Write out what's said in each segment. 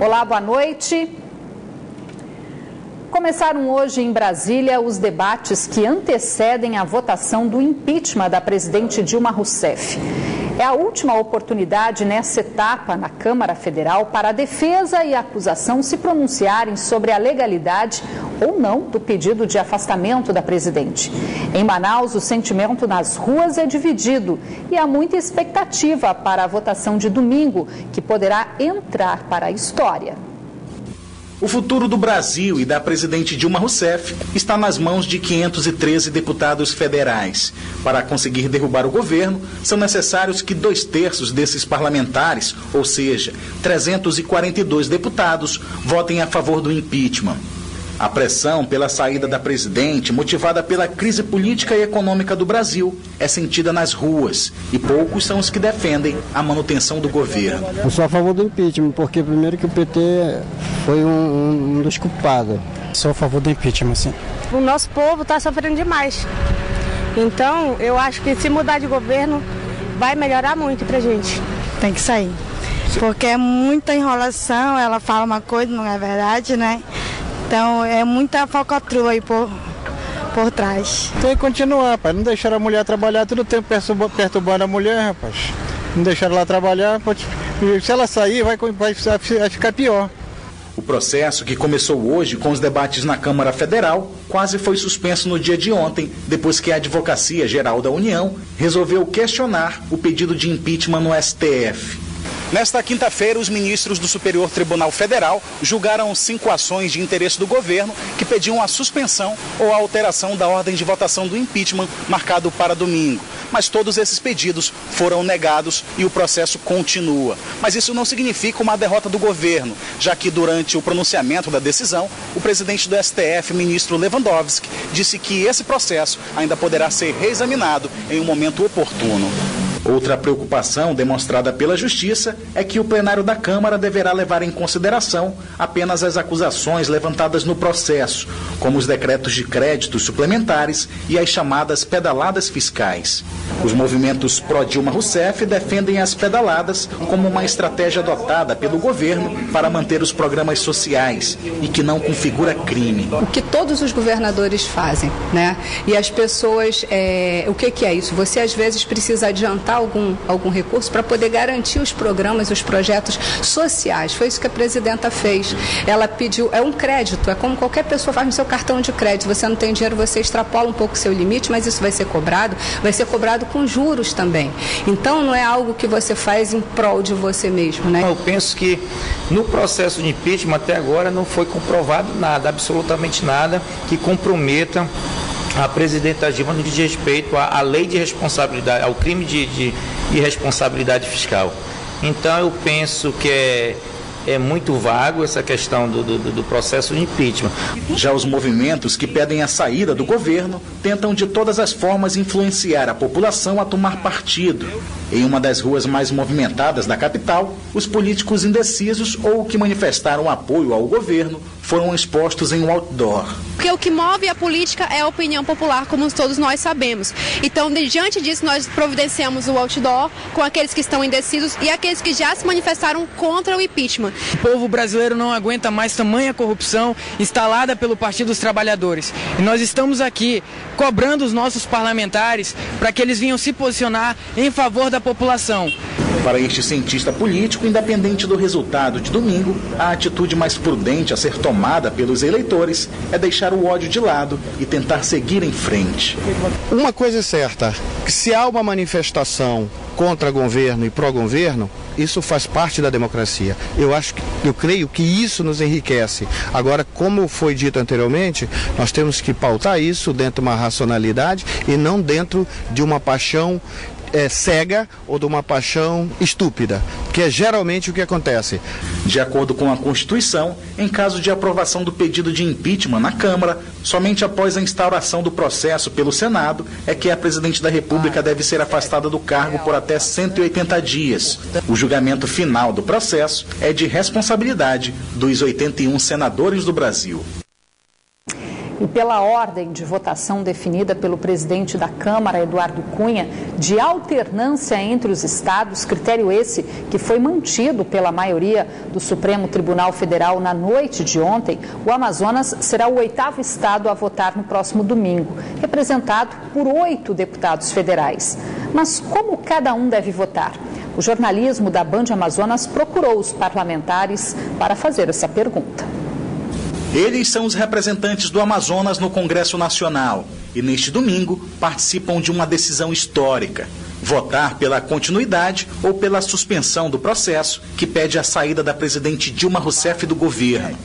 Olá, boa noite. Começaram hoje em Brasília os debates que antecedem a votação do impeachment da presidente Dilma Rousseff. É a última oportunidade nessa etapa na Câmara Federal para a defesa e a acusação se pronunciarem sobre a legalidade ou não do pedido de afastamento da presidente. Em Manaus, o sentimento nas ruas é dividido e há muita expectativa para a votação de domingo, que poderá entrar para a história. O futuro do Brasil e da presidente Dilma Rousseff está nas mãos de 513 deputados federais. Para conseguir derrubar o governo, são necessários que 2/3 desses parlamentares, ou seja, 342 deputados, votem a favor do impeachment. A pressão pela saída da presidente, motivada pela crise política e econômica do Brasil, é sentida nas ruas. E poucos são os que defendem a manutenção do governo. Eu sou a favor do impeachment, porque primeiro que o PT foi um dos culpados. Sou a favor do impeachment, sim. O nosso povo está sofrendo demais. Então, eu acho que se mudar de governo, vai melhorar muito pra gente. Tem que sair. Porque é muita enrolação, ela fala uma coisa, não é verdade, né? Então é muita falcatrua aí por trás. Tem que continuar, rapaz. Não deixaram a mulher trabalhar todo o tempo perturbando a mulher, rapaz. Não deixaram ela trabalhar. Se ela sair, vai ficar pior. O processo, que começou hoje com os debates na Câmara Federal, quase foi suspenso no dia de ontem, depois que a Advocacia Geral da União resolveu questionar o pedido de impeachment no STF. Nesta quinta-feira, os ministros do Superior Tribunal Federal julgaram 5 ações de interesse do governo que pediam a suspensão ou a alteração da ordem de votação do impeachment marcado para domingo. Mas todos esses pedidos foram negados e o processo continua. Mas isso não significa uma derrota do governo, já que durante o pronunciamento da decisão, o presidente do STF, ministro Lewandowski, disse que esse processo ainda poderá ser reexaminado em um momento oportuno. Outra preocupação demonstrada pela Justiça é que o plenário da Câmara deverá levar em consideração apenas as acusações levantadas no processo, como os decretos de créditos suplementares e as chamadas pedaladas fiscais. Os movimentos pró-Dilma Rousseff defendem as pedaladas como uma estratégia adotada pelo governo para manter os programas sociais e que não configura crime. O que todos os governadores fazem, né? E as pessoas, o que é isso? Você às vezes precisa adiantar algum recurso para poder garantir os programas, os projetos sociais. Foi isso que a presidenta fez. Ela pediu, é um crédito, é como qualquer pessoa faz no seu cartão de crédito. Você não tem dinheiro, você extrapola um pouco o seu limite, mas isso vai ser cobrado com juros também. Então não é algo que você faz em prol de você mesmo, né? Eu penso que no processo de impeachment até agora não foi comprovado nada, absolutamente nada que comprometa a presidenta Dilma no que diz respeito à lei de responsabilidade, ao crime de responsabilidade fiscal. Então eu penso que é muito vago essa questão do processo de impeachment. Já os movimentos que pedem a saída do governo tentam de todas as formas influenciar a população a tomar partido. Em uma das ruas mais movimentadas da capital, os políticos indecisos ou que manifestaram apoio ao governo foram expostos em um outdoor. Porque o que move a política é a opinião popular, como todos nós sabemos. Então, diante disso, nós providenciamos o outdoor com aqueles que estão indecisos e aqueles que já se manifestaram contra o impeachment. O povo brasileiro não aguenta mais tamanha corrupção instalada pelo Partido dos Trabalhadores. E nós estamos aqui cobrando os nossos parlamentares para que eles venham se posicionar em favor da população. Para este cientista político, independente do resultado de domingo, a atitude mais prudente a ser tomada pelos eleitores é deixar o ódio de lado e tentar seguir em frente. Uma coisa é certa, que se há uma manifestação contra governo e pró-governo, isso faz parte da democracia. Eu creio que isso nos enriquece. Agora, como foi dito anteriormente, nós temos que pautar isso dentro de uma racionalidade e não dentro de uma paixão cega ou de uma paixão estúpida, que é geralmente o que acontece. De acordo com a Constituição, em caso de aprovação do pedido de impeachment na Câmara, somente após a instauração do processo pelo Senado é que a presidente da República deve ser afastada do cargo por até 180 dias. O julgamento final do processo é de responsabilidade dos 81 senadores do Brasil. E pela ordem de votação definida pelo presidente da Câmara, Eduardo Cunha, de alternância entre os estados, critério esse que foi mantido pela maioria do Supremo Tribunal Federal na noite de ontem, o Amazonas será o 8º estado a votar no próximo domingo, representado por 8 deputados federais. Mas como cada um deve votar? O jornalismo da Band Amazonas procurou os parlamentares para fazer essa pergunta. Eles são os representantes do Amazonas no Congresso Nacional e, neste domingo, participam de uma decisão histórica: votar pela continuidade ou pela suspensão do processo que pede a saída da presidente Dilma Rousseff do governo.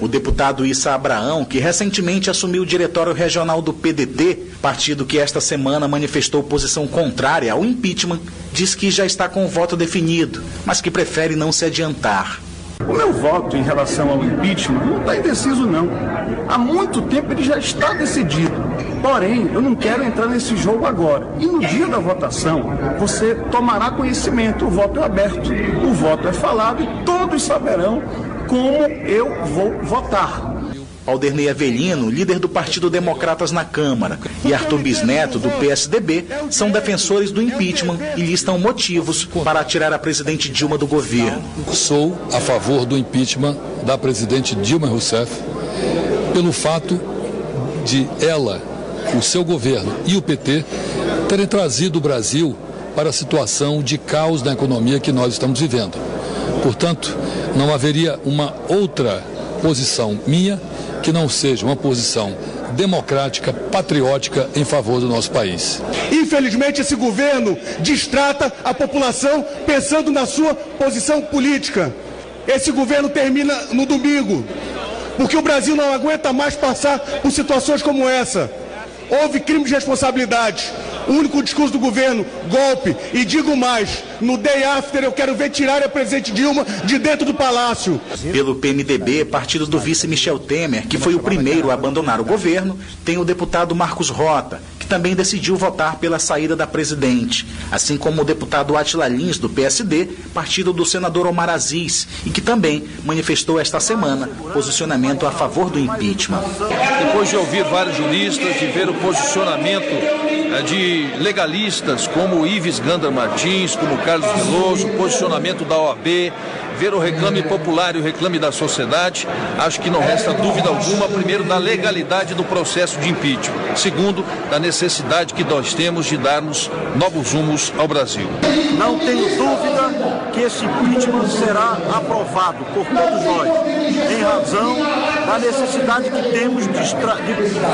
O deputado Issa Abraão, que recentemente assumiu o diretório regional do PDT, partido que esta semana manifestou posição contrária ao impeachment, diz que já está com o voto definido, mas que prefere não se adiantar. O meu voto em relação ao impeachment não está indeciso, não. Há muito tempo ele já está decidido. Porém, eu não quero entrar nesse jogo agora. E no dia da votação, você tomará conhecimento. O voto é aberto, o voto é falado e todos saberão como eu vou votar. Alderney Avelino, líder do Partido Democratas na Câmara, e Arthur Bisneto, do PSDB, são defensores do impeachment e listam motivos para tirar a presidente Dilma do governo. Sou a favor do impeachment da presidente Dilma Rousseff pelo fato de ela, o seu governo e o PT terem trazido o Brasil para a situação de caos na economia que nós estamos vivendo. Portanto, não haveria uma outra posição minha que não seja uma posição democrática, patriótica em favor do nosso país. Infelizmente, esse governo distrata a população pensando na sua posição política. Esse governo termina no domingo, porque o Brasil não aguenta mais passar por situações como essa. Houve crime de responsabilidade. O único discurso do governo, golpe. E digo mais, no day after eu quero ver tirar a presidente Dilma de dentro do palácio. Pelo PMDB, partido do vice Michel Temer, que foi o primeiro a abandonar o governo, tem o deputado Marcos Rota, que também decidiu votar pela saída da presidente, assim como o deputado Átila Lins, do PSD, partido do senador Omar Aziz, e que também manifestou esta semana posicionamento a favor do impeachment. Depois de ouvir vários juristas, de ver o posicionamento de legalistas como Ives Gandra Martins, como Carlos Veloso, o posicionamento da OAB, ver o reclame popular e o reclame da sociedade, acho que não resta dúvida alguma, primeiro, da legalidade do processo de impeachment, segundo, da necessidade que nós temos de darmos novos rumos ao Brasil. Não tenho dúvida que esse impeachment será aprovado por todos nós, em razão da necessidade que temos de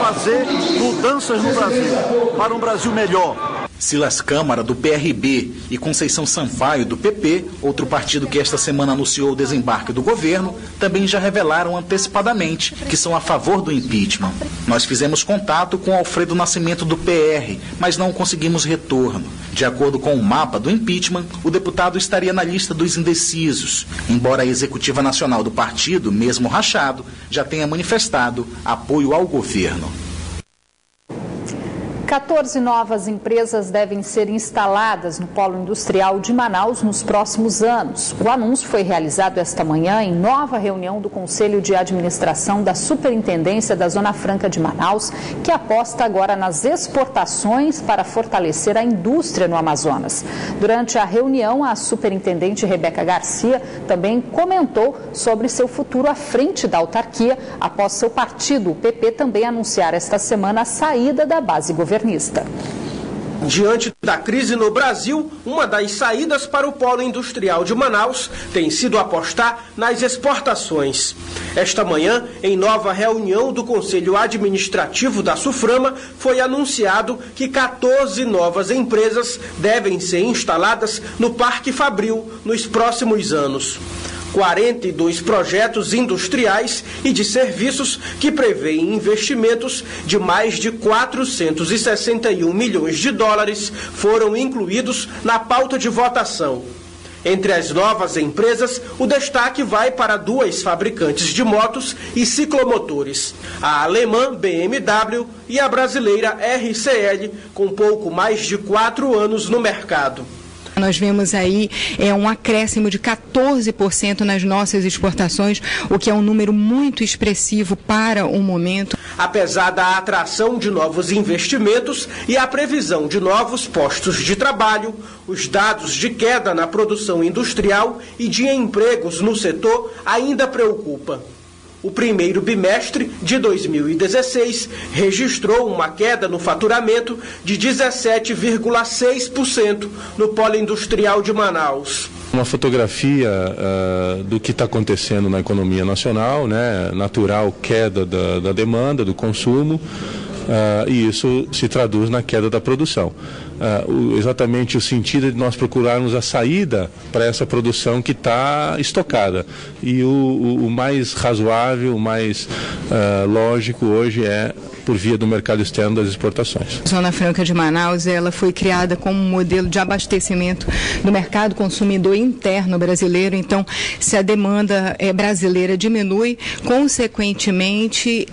fazer mudanças no Brasil, para um Brasil melhor. Silas Câmara, do PRB, e Conceição Sampaio, do PP, outro partido que esta semana anunciou o desembarque do governo, também já revelaram antecipadamente que são a favor do impeachment. Nós fizemos contato com Alfredo Nascimento, do PR, mas não conseguimos retorno. De acordo com o mapa do impeachment, o deputado estaria na lista dos indecisos, embora a executiva nacional do partido, mesmo rachado, já tenha manifestado apoio ao governo. 14 novas empresas devem ser instaladas no Polo Industrial de Manaus nos próximos anos. O anúncio foi realizado esta manhã em nova reunião do Conselho de Administração da Superintendência da Zona Franca de Manaus, que aposta agora nas exportações para fortalecer a indústria no Amazonas. Durante a reunião, a superintendente Rebeca Garcia também comentou sobre seu futuro à frente da autarquia, após seu partido, o PP, também anunciar esta semana a saída da base governista. Diante da crise no Brasil, uma das saídas para o polo industrial de Manaus tem sido apostar nas exportações. Esta manhã, em nova reunião do Conselho Administrativo da SUFRAMA, foi anunciado que 14 novas empresas devem ser instaladas no Parque Fabril nos próximos anos. 42 projetos industriais e de serviços que prevêem investimentos de mais de 461 milhões de dólares foram incluídos na pauta de votação. Entre as novas empresas, o destaque vai para 2 fabricantes de motos e ciclomotores, a alemã BMW e a brasileira RCL, com pouco mais de 4 anos no mercado. Nós vemos aí um acréscimo de 14% nas nossas exportações, o que é um número muito expressivo para o momento. Apesar da atração de novos investimentos e a previsão de novos postos de trabalho, os dados de queda na produção industrial e de empregos no setor ainda preocupam. O primeiro bimestre de 2016 registrou uma queda no faturamento de 17,6% no polo industrial de Manaus. Uma fotografia do que está acontecendo na economia nacional, né? Natural queda da demanda, do consumo, e isso se traduz na queda da produção. Exatamente o sentido de nós procurarmos a saída para essa produção que está estocada. E o mais razoável, o mais lógico hoje é por via do mercado externo das exportações. A Zona Franca de Manaus, ela foi criada como um modelo de abastecimento do mercado consumidor interno brasileiro. Então, se a demanda brasileira diminui, consequentemente,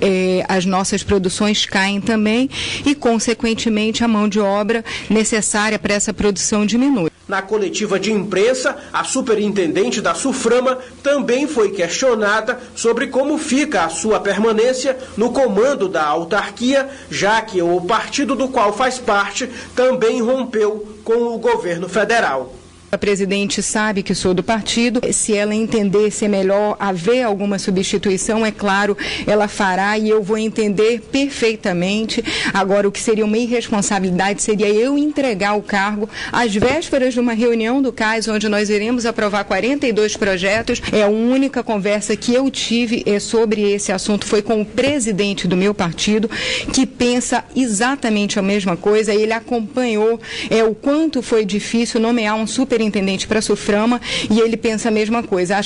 as nossas produções caem também e, consequentemente, a mão de obra necessária para essa produção diminui. Na coletiva de imprensa, a superintendente da SUFRAMA também foi questionada sobre como fica a sua permanência no comando da autarquia, já que o partido do qual faz parte também rompeu com o governo federal. A presidente sabe que sou do partido. Se ela entender se é melhor haver alguma substituição, é claro, ela fará e eu vou entender perfeitamente. Agora, o que seria uma irresponsabilidade seria eu entregar o cargo às vésperas de uma reunião do CAIS, onde nós iremos aprovar 42 projetos. A única conversa que eu tive sobre esse assunto foi com o presidente do meu partido, que pensa exatamente a mesma coisa. Ele acompanhou o quanto foi difícil nomear um superintendente para a SUFRAMA e ele pensa a mesma coisa.